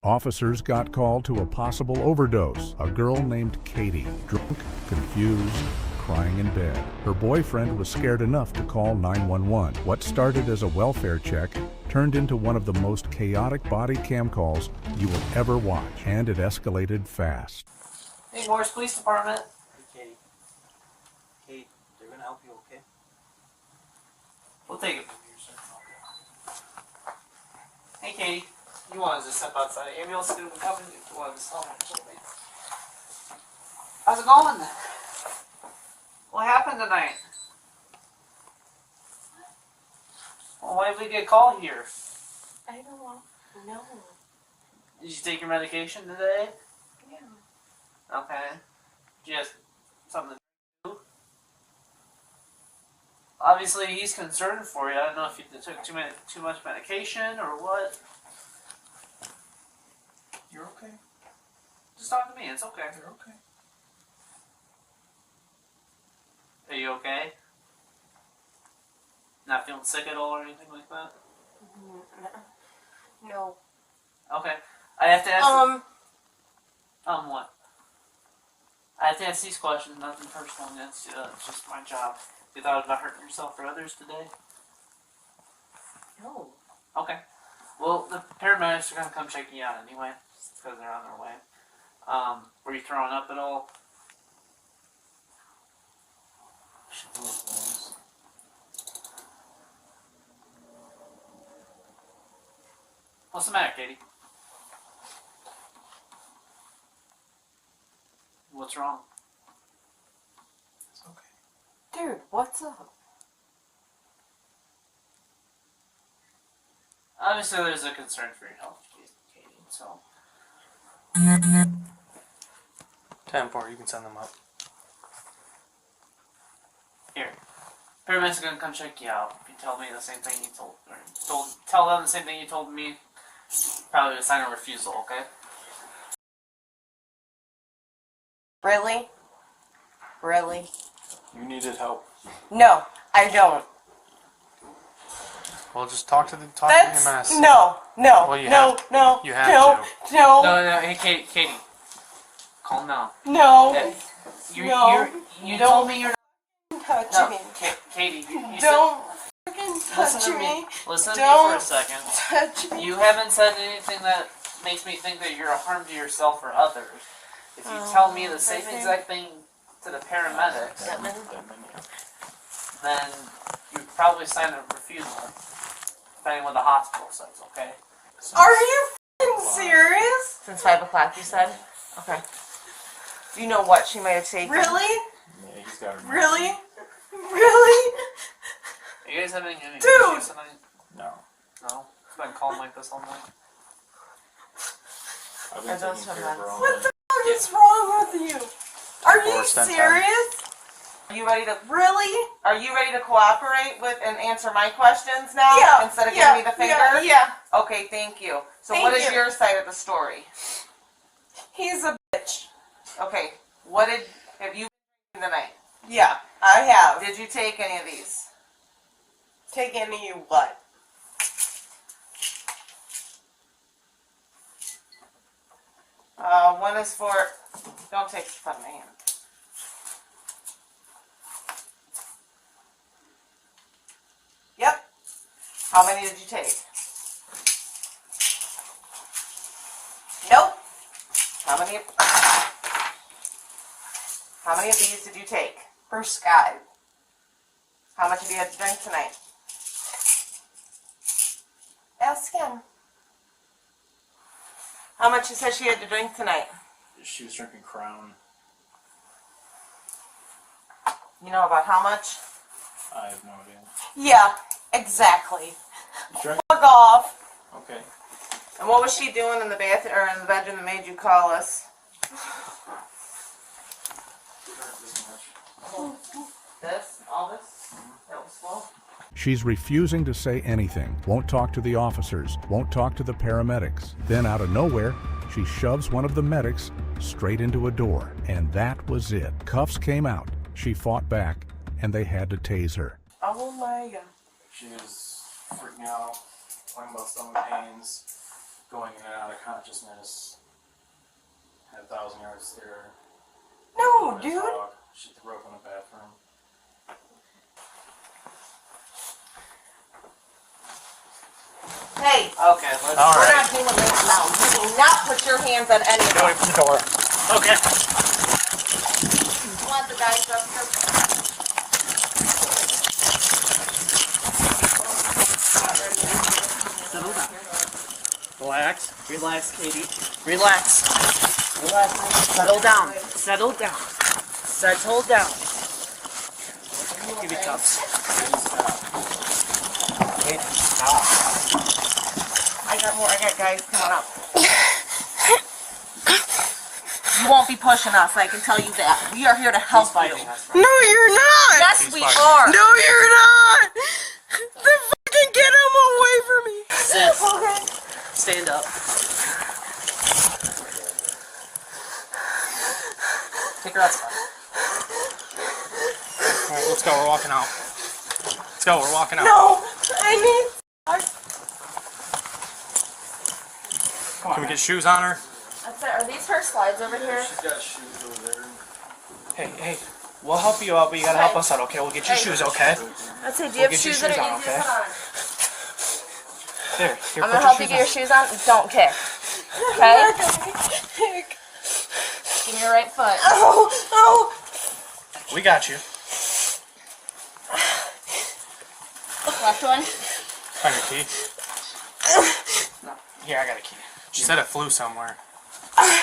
Officers got called to a possible overdose. A girl named Katie, drunk, confused, crying in bed. Her boyfriend was scared enough to call 911. What started as a welfare check turned into one of the most chaotic body cam calls you will ever watch, and it escalated fast. Hey, Morris Police Department. Hey, Katie. Kate, they're gonna help you, okay? We'll take it from here, sir. Hey, Katie. You wanted to step outside. Ambulance didn't come and you wanted to stop me. How's it going? What happened tonight? Well, why did we get called here? I don't know. Did you take your medication today? Yeah. Okay. Did you have something to do? Obviously, he's concerned for you. I don't know if you took too much medication or what. You're okay. Just talk to me. It's okay. You're okay. Are you okay? Not feeling sick at all or anything like that? No. Okay. I have to ask. What? I have to ask these questions. Nothing personal. It's just my job. You thought about hurting yourself or others today? No. Okay. Well, the paramedics are gonna come check you out anyway, because they're on their way. Were you throwing up at all? What's the matter, Katie? What's wrong? It's okay. Dude, what's up? Obviously, there's a concern for your health, Katie, so... 10-4, you can send them up. Here. Paramedics are gonna come check you out. If you tell me the same thing you tell them the same thing you told me, probably a sign of refusal, okay? Really? Really? You needed help. No, I don't. Well, just talk to That's EMS. no. Well, you have no, to. no. No, hey, Katie. Calm down. No. You told me you're not... Touch No, me. Katie, you Don't fucking listen touch to me. Listen to me Don't for a second. touch me. You haven't said anything that makes me think that you're a harm to yourself or others. If you tell me the same exact thing to the paramedics, then you probably sign a refusal, depending on what the hospital says, okay? Are you fucking serious? Since 5 o'clock, you said? Okay. Do you know what she might have taken? Really? Yeah, he's got her. Really? Really? You guys having any Dude! issues tonight? No. No? It's been calm like this all night? I've been Are those taking from care of her that? all What day. the fuck is wrong with you? Are you Forced and serious? Are you ready to Really? Are you ready to cooperate with and answer my questions now? Yeah. Instead of yeah, giving me the finger? Yeah. Okay, thank you. So Thank what is you. your side of the story? He's a bitch. Okay, have you been tonight? Yeah, I have. Did you take any of these? Take any of what? One is for, don't take stuff out of my hand. Yep. How many did you take? Nope. How many of these did you take? For Sky. How much have you had to drink tonight? Ask him. How much she said she had to drink tonight? She was drinking Crown. You know about how much? I have no idea. Yeah, exactly. You drank? Fuck off. Okay. And what was she doing in the bathroom or in the bedroom that made you call us? This? All this? That was full? She's refusing to say anything, won't talk to the officers, won't talk to the paramedics. Then out of nowhere, she shoves one of the medics straight into a door, and that was it. Cuffs came out, she fought back, and they had to tase her. Oh my god. She was freaking out, talking about stomach pains. going in and out of consciousness. Had 1,000 yard stare. No, Couldn't dude. talk. She threw up in the bathroom. Hey, Okay, let's. All we're right. not doing this now. You do not put your hands on anything. Get away from the door. Okay. You want the guys upstairs? Settle down. Relax. Relax, Katie. Relax. Relax. Settle down. Settle down. Settle down. Give me cuffs. I got guys coming up. You won't be pushing us, I can tell you that. We are here to help you. No, you're not. Yes, we are. No, you're not. Then fucking get him away from me. Sis, Okay. stand up. Take her outside. Alright, let's go. We're walking out. Let's go. We're walking out. No, I need. Can we get shoes on her? That's it. Are these her slides over here? She's got shoes over there. Hey, we'll help you out, but you gotta help us out, okay? We'll get you shoes, okay? That's it. Do We'll you have get you shoes that shoes are on, easy to okay? put on? Here, I'm gonna help you get your shoes on. Don't kick. Okay? Give me your right foot. Oh, oh. We got you. Left one. Find your key. Here, I got a key. She said it flew somewhere. I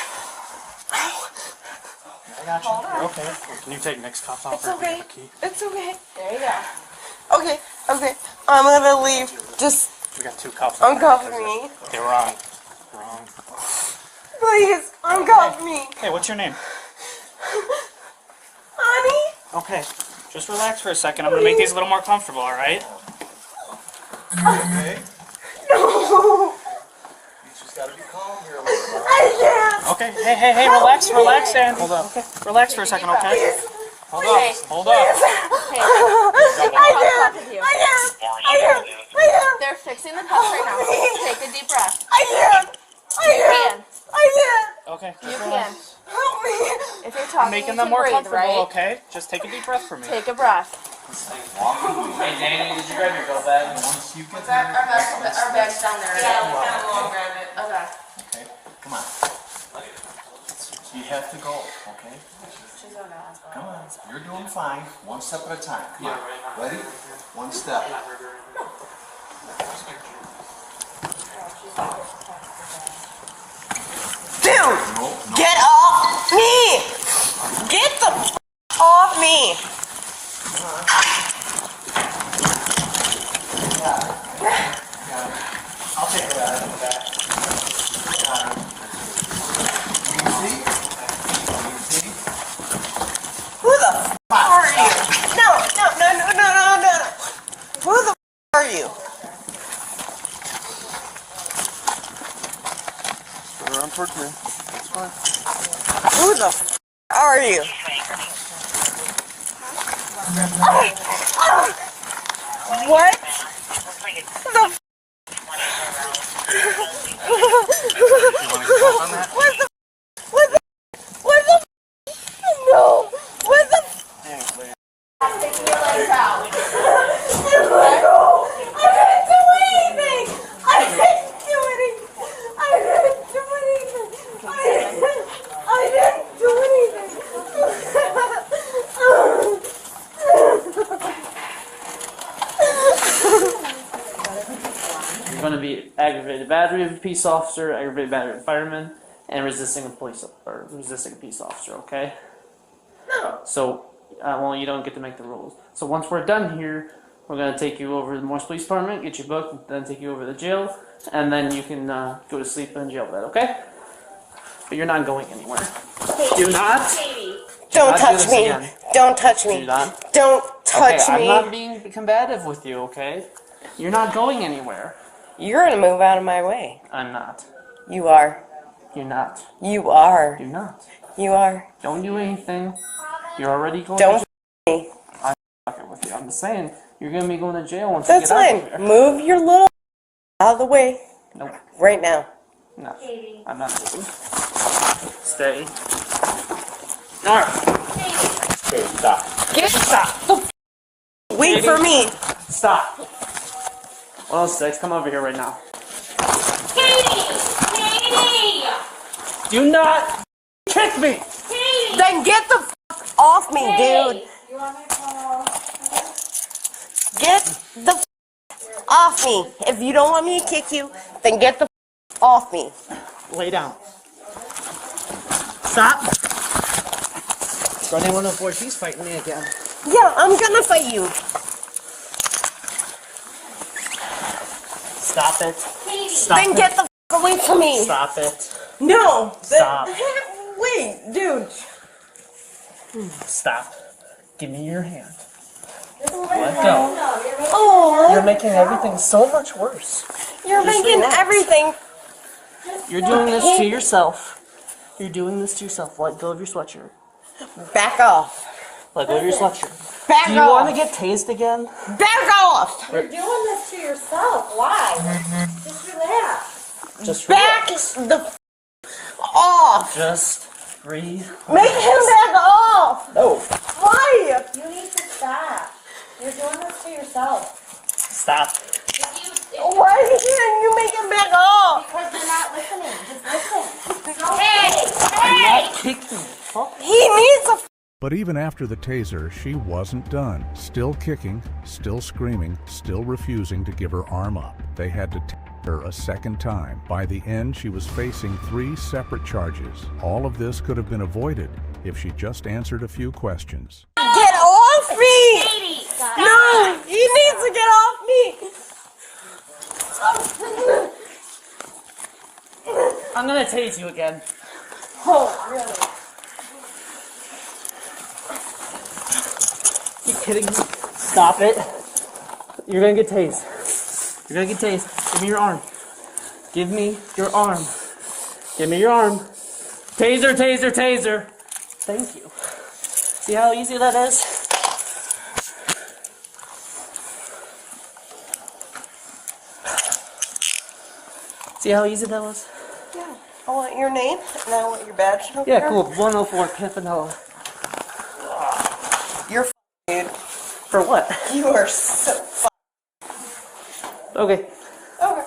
got you. You're okay. Here, can you take Nick's cuffs off It's her? okay. The key? It's okay. There you go. Okay, okay. I'm gonna leave. Just We got 2 cuffs. uncuff me. Okay, wrong. Wrong. Please, uncuff me. Hey, what's your name? Honey? Okay, just relax for a second. I'm gonna make these a little more comfortable, alright? Okay? No. You just gotta be calm here a little bit. I can't. Okay, hey, relax, Andy. Hold up. Okay, relax for a second, okay? Hold up. Hey, I can't. they're fixing the cuffs right now. Take a deep breath. I can't. You can. Okay, You just can. relax. Help me. If you're I'm talking, making you them can more breathe, comfortable, right? okay? Just take a deep breath for me. Take a breath. Hey, Danny, did you grab your go bag? Once you get Our bag's down there. Yeah, Okay. Okay, come on. You have to go, okay? She's going to the hospital. Come on. You're doing fine. One step at a time. Come on. Ready? One step. Dude, No, get off me. Get the off me. I'll take it out of the back. Easy. Easy. Who the are you? No. Who the are you? Run towards me. That's fine. Who the are you? What? The What the no? What the Taking your legs out. No, I didn't do anything. I didn't do anything. I didn't do anything. I didn't do anything. You're going to be aggravated battery of a peace officer, aggravated battery of a fireman, and resisting a peace officer. Okay? No. So, well, you don't get to make the rules. So once we're done here, we're going to take you over to the Morse Police Department, get you booked, then take you over to the jail, and then you can go to sleep in jail bed. Okay? But you're not going anywhere. Do not. Don't not do touch this me. again. Don't touch Do me. not. Don't touch Okay, I'm me. not being combative with you. Okay? You're not going anywhere. You're gonna move out of my way. I'm not. You are. You're not. You are. You're not. You are. Don't do anything. You're already going Don't to me. I'm fucking with you. I'm just saying, you're going to be going to jail once That's you get out fine. of here. Move your little out of the way Nope. right now. No, I'm not moving. Stay. Alright. Okay, stop. Stop. Wait for me. Stop. 106, come over here right now. Katie! Do not kick me! Katie! Then get the off me, dude. You want me to call? Get the off me. If you don't want me to kick you, then get the off me. Lay down. Stop. Running 104, she's fighting me again. Yeah, I'm gonna fight you. Stop it. Katie! Stop Then it. get the away from me. Stop it. No. Stop. Wait, dude. Stop. Give me your hand. This is Let my go. No, you're making Oh, You're making everything so much worse. you're Just making relax. everything. You're doing this to yourself. You're doing this to yourself. Let go of your sweatshirt. Back off. Let go of your sweatshirt. Back Do you off. want to get tased again? Back off. You're doing this to yourself. Why? Just relax. Just Back relax. the off. Just breathe. Make him back off. No. Why? You need to stop. You're doing this to yourself. Stop. Why can't you make him back off? Because you're not listening. Just listen. Hey! Kick me. Fuck. He needs a But even after the taser, she wasn't done. Still kicking, still screaming, still refusing to give her arm up. They had to take her a second time. By the end, she was facing 3 separate charges. All of this could have been avoided if she just answered a few questions. Get off me! Katie! Stop. No! He needs to get off me! I'm gonna tase you again. Oh, really? You kidding me? Stop it. You're gonna get tased. You're gonna get tased. Give me your arm. Give me your arm. Give me your arm. Taser, taser, taser. Thank you. See how easy that is? See how easy that was? Yeah. I want your name, and I want your badge number. Yeah, cool. 104 Pimpinella. You're dude. For what? You are so Okay. Okay.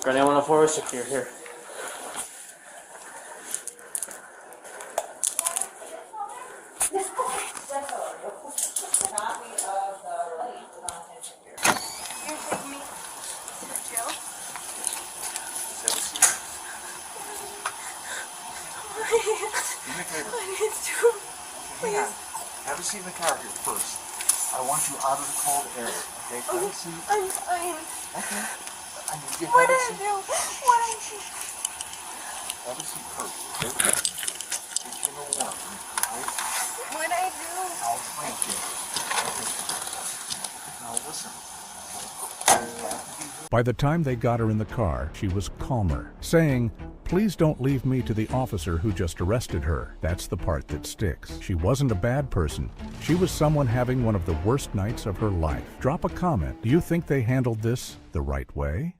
Grenade 104 is secure here. Hang on. Have a seat in the car here first. I want you out of the cold air. Okay? Have a seat. I'm fine. Okay. I need you to What have a did I seat. do? What did I do? Have a seat first. Okay? Get you a warm. Alright? What did I do? I'll explain to you. Okay. Now listen. By the time they got her in the car, she was calmer, saying, "Please don't leave me to the officer who just arrested her." That's the part that sticks. She wasn't a bad person. She was someone having one of the worst nights of her life. Drop a comment. Do you think they handled this the right way?